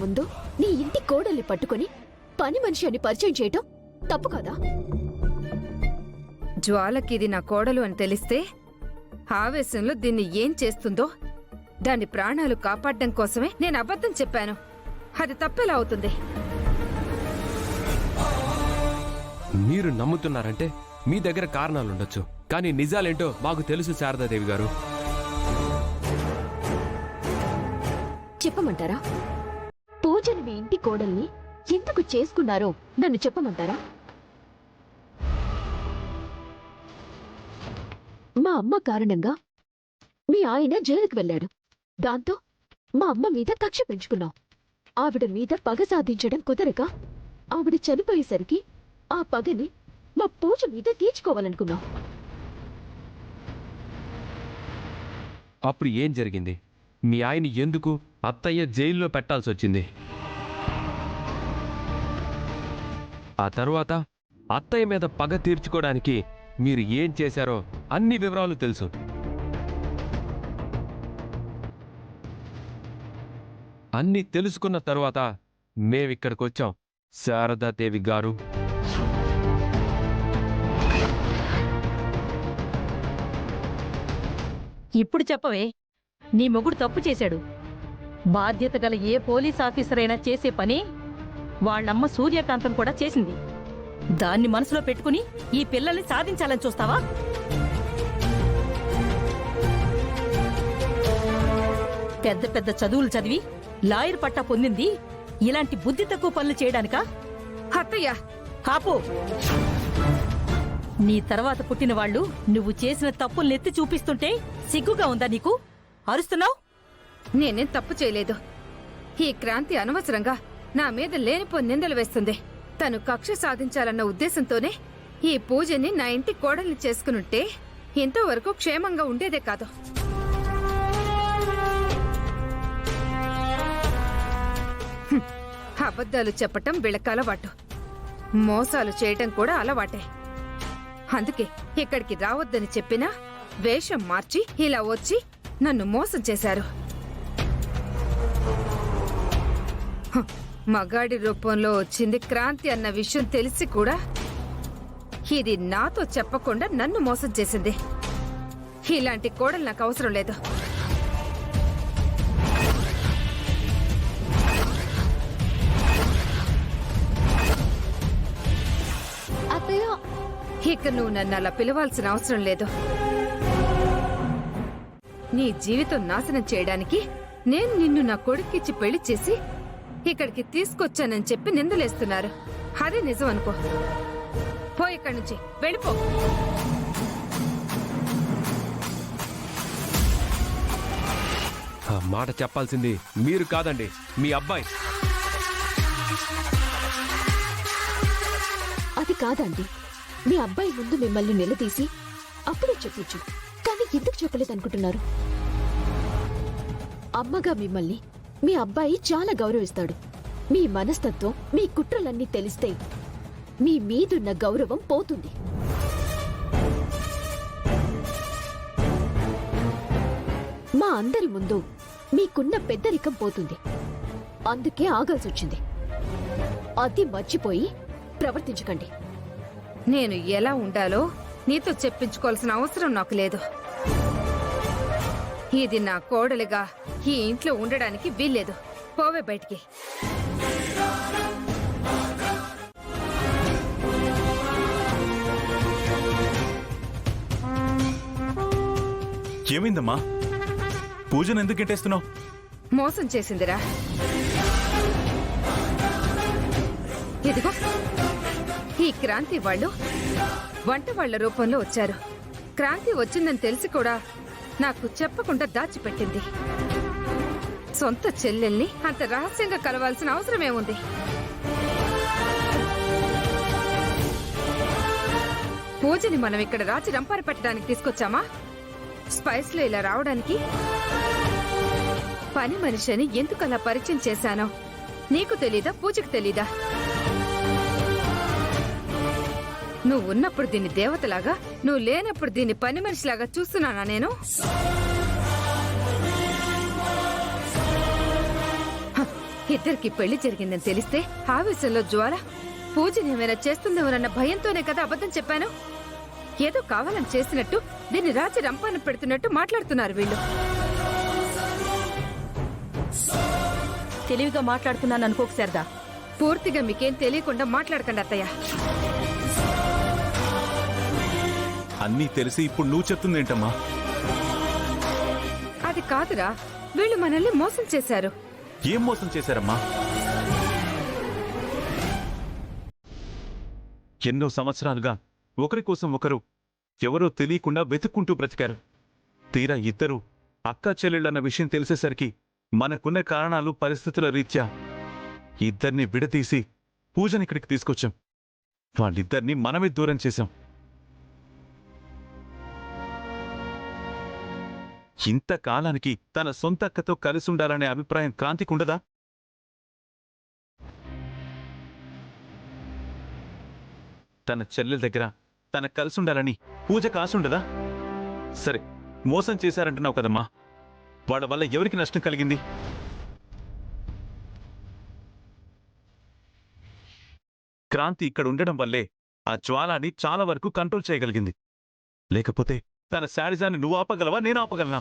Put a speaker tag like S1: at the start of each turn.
S1: ముందు నీ ఇంటి కోడల్ని పట్టుకుని పని మనిషి అని పరిచయం చేయటం తప్పు కదా?
S2: జ్వాలకి ఇది నా కోడలు అని తెలిస్తే ఆవేశంలో దీన్ని ఏం చేస్తుందో, దాని ప్రాణాలు కాపాడడం కోసమే నేను అబద్ధం చెప్పాను. అది తప్పెలా అవుతుంది?
S3: మీరు నమ్ముతున్నారంటే మీ దగ్గర కారణాలుండొచ్చు, కానీ నిజాలేంటో మాకు తెలుసు శారదాదేవి గారు.
S1: చెప్పమంటారా? పూజని మీ ఇంటి కోడల్ని ఎందుకు చేసుకున్నారో నన్ను చెప్పమంటారా? మా అమ్మ కారణంగా మీ ఆయన జైలుకి వెళ్ళాడు. దాంతో మా అమ్మ మీద కక్ష పెంచుకున్నాం. ఆవిడ మీద పగ సాధించడం కుదరక ఆవిడ చనిపోయేసరికి ఆ పగని మా పూజ మీద తీర్చుకోవాలనుకున్నాం.
S3: అప్పుడు ఏం జరిగింది? మీ ఆయన ఎందుకు అత్తయ్య జైల్లో పెట్టాల్సి వచ్చింది? ఆ తరువాత అత్తయ్య మీద పగ తీర్చుకోవడానికి మీరు ఏం చేశారో అన్ని వివరాలు తెలుసు. అన్ని తెలుసుకున్న తరువాత మేమిక్కడికి వచ్చాం శారదాదేవి గారు.
S4: ఇప్పుడు చెప్పవే, నీ మొగుడు తప్పు చేశాడు. బాధ్యత గల ఏ పోలీస్ ఆఫీసర్ అయినా చేసే పని వాళ్ళమ్మ సూర్యకాంతం కూడా చేసింది. దాన్ని మనసులో పెట్టుకుని ఈ పిల్లల్ని సాధించాలని చూస్తావా? పెద్ద పెద్ద చదువులు చదివి లాయర్ పట్టా పొందింది ఇలాంటి బుద్ధి తక్కువ పనులు చేయడానికా?
S2: అత్తయ్య
S4: కాపు. నీ తర్వాత పుట్టిన వాళ్ళు నువ్వు చేసిన తప్పుల్నెత్తి చూపిస్తుంటే సిగ్గుగా ఉందా నీకు? అరుస్తున్నావు?
S2: నేనేం తప్పు చేయలేదు. ఈ క్రాంతి అనవసరంగా నా మీద లేనిపో నిందలు వేస్తుంది. తను కక్ష సాధించాలన్న ఉద్దేశంతోనే ఈ పూజని నా ఇంటి కోడల్ని చేసుకునుంటే ఇంతవరకు క్షేమంగా ఉండేదే కాదు. అబద్ధాలు చెప్పటం వీళ్ళకి అలవాటు, మోసాలు చేయటం కూడా అలవాటే. అందుకే ఇక్కడికి రావద్దని చెప్పినా వేషం మార్చి ఇలా వచ్చి నన్ను మోసం చేశారు. మగాడి రూపంలో వచ్చింది క్రాంతి అన్న విషయం తెలిసి కూడా ఇది నాతో చెప్పకుండా నన్ను మోసం చేసింది. ఇలాంటి కోడలు నాకు అవసరం లేదు. ఇక నువ్వు నన్ను అలా పిలవాల్సిన అవసరం లేదు. నీ జీవితం నాశనం చేయడానికి నేను నిన్ను నా కొడుక్కిచ్చి పెళ్లి చేసి ఇక్కడికి తీసుకొచ్చానని చెప్పి నిందలేస్తున్నారు. అదే నిజం అనుకో. పో ఇక్కడి నుంచి, వెళ్ళిపో.
S3: ఆ మాట చెప్పాల్సింది మీరు కాదండి, మీ అబ్బాయి.
S1: అది కాదండి, మీ అబ్బాయి ముందు మిమ్మల్ని నిలదీసి అప్పుడే చెప్పొచ్చు, కానీ ఎందుకు చెప్పలేదనుకుంటున్నారు? అమ్మగా మిమ్మల్ని మీ అబ్బాయి చాలా గౌరవిస్తాడు. మీ మనస్తత్వం, మీ కుట్రలన్నీ తెలిస్తే మీ మీదున్న గౌరవం పోతుంది. మా అందరి ముందు మీకున్న పెద్దరికం పోతుంది. అందుకే ఆగాల్సొచ్చింది. అది మర్చిపోయి ప్రవర్తించకండి.
S2: నేను ఎలా ఉండాలో నీతో చెప్పించుకోవాల్సిన అవసరం నాకు లేదు. ఇది నా కోడలిగా ఈ ఇంట్లో ఉండడానికి వీల్లేదు. పోవే బయటికి.
S5: ఏమైందమ్మా? పూజను ఎందుకు గెంటేస్తున్నావు?
S2: మోసం చేసిందిరా. ఇదిగో ఈ క్రాంతి వాళ్ళు వంట వాళ్ల రూపంలో వచ్చారు. క్రాంతి వచ్చిందని తెలిసి కూడా నాకు చెప్పకుండా దాచిపెట్టింది. సొంత చెల్లెల్ని అంత రహస్యంగా కలవాల్సిన అవసరమేముంది? పూజని మనం ఇక్కడ రాచి రంపారి పెట్టడానికి తీసుకొచ్చామా? స్పైస్ లో ఇలా రావడానికి? పని మనిషిని ఎందుకు అలా పరిచయం చేశానో నీకు తెలీదా? పూజకు తెలీదా? నువ్వు ఉన్నప్పుడు దీన్ని దేవతలాగా, నువ్వు లేనప్పుడు దీన్ని పని మనిషిలాగా చూస్తున్నానా నేను? ఇద్దరికి పెళ్లి జరిగిందని తెలిస్తే ఆవేశంలో జ్వాల పూజని ఏమైనా చేస్తుందేమోనన్న భయంతోనే కదా అబద్ధం చెప్పాను. ఏదో కావాలని చేసినట్టు దీన్ని రాచి రంపాన పెడుతున్నట్టు మాట్లాడుతున్నారు వీళ్ళు.
S4: తెలివిగా మాట్లాడుతున్నాను అనుకోకు శారదా.
S2: పూర్తిగా మీకేం తెలియకుండా మాట్లాడకండి అత్తయ్య.
S5: అన్నీ తెలిసి ఇప్పుడు నువ్వు చెప్తుందేంటమ్మా?
S2: అది కాదురా, వీళ్ళు మనల్ని మోసం చేశారు.
S5: ఏం మోసం చేశారమ్మా? ఎన్నో సంవత్సరాలుగా ఒకరి కోసం ఒకరు ఎవరో తెలియకుండా వెతుక్కుంటూ బ్రతికారు. తీరా ఇద్దరు అక్కా చెల్లెళ్ళన్న విషయం తెలిసేసరికి మనకున్న కారణాలు పరిస్థితుల రీత్యా ఇద్దరిని విడదీసి పూజని ఇక్కడికి తీసుకొచ్చాం. వాళ్ళిద్దరినీ మనమే దూరం చేశాం. ఇంతకాలానికి తన సొంత అక్కతో కలిసి ఉండాలనే అభిప్రాయం క్రాంతికుండదా? తన చెల్లెల దగ్గర తన కలిసి ఉండాలని పూజకు ఆశ ఉండదా? సరే, మోసం చేశారంటున్నావు కదమ్మా, వాళ్ళ వల్ల ఎవరికి నష్టం కలిగింది? క్రాంతి ఇక్కడ ఉండడం వల్లే ఆ జ్వాలాని చాలా వరకు కంట్రోల్ చేయగలిగింది. లేకపోతే తన శాడిజాన్ని నువ్వు ఆపగలవా, నేను ఆపగలనా?